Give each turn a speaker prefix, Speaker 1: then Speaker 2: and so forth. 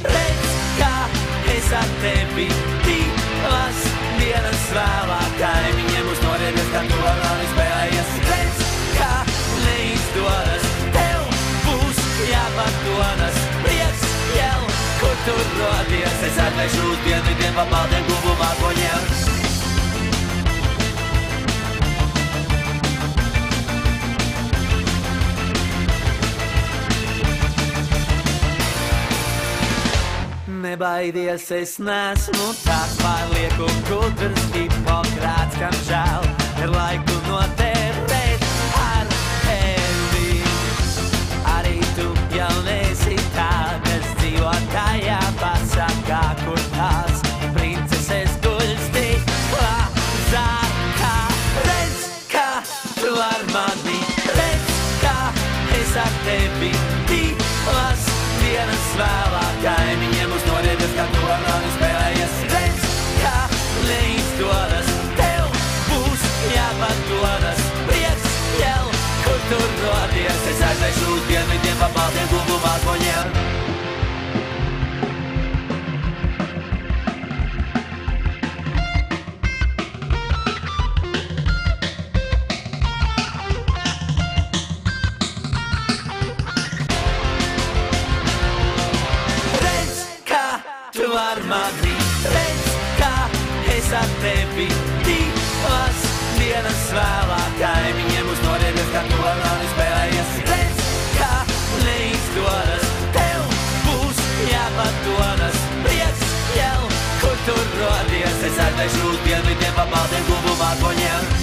Speaker 1: redz, kā es ar tevi divas dienas vēlāk. Kaimiņiem uz norieties, kā tu ar mani spēlējies. Redz, kā neizdodas, tev būs jāpadodas. Prieks jau, kur tu rodies, es atvešu uz dienvidiem pa baltiem gubu mākoņiem. Nebaidies, es nesmu tāds pārlieku gudrs Hipokrats, kam žēl ir laiku noterēt ar tevi. Arī tu jau nesi tā, kas dzīvo tajā pasakā, kur tās princeses guļ stiklā zārkā. Redz, kā tu ar mani, redz, kā es ar tevi divas dienas vēlāk. Kaimiņiem uz norieties, kā tu ar mani spēlējies. Redz, kā neizdodas, tev būs jāpadodas. Prieks jau, kur tu rodies, es aizvešu uz dienvidiem pa baltiem gubu mākoņiem. Ar mani, redz, kā es ar tevi divas dienas vēlāk. Kaimiņiem uz norieties, kā tu ar mani spēlējies. Redz, kā neizdodas, tev būs jāpadodas. Prieks jau, kur tu rodies, es atvešu uz dienvidiem pa baltiem gubu mākoņiem.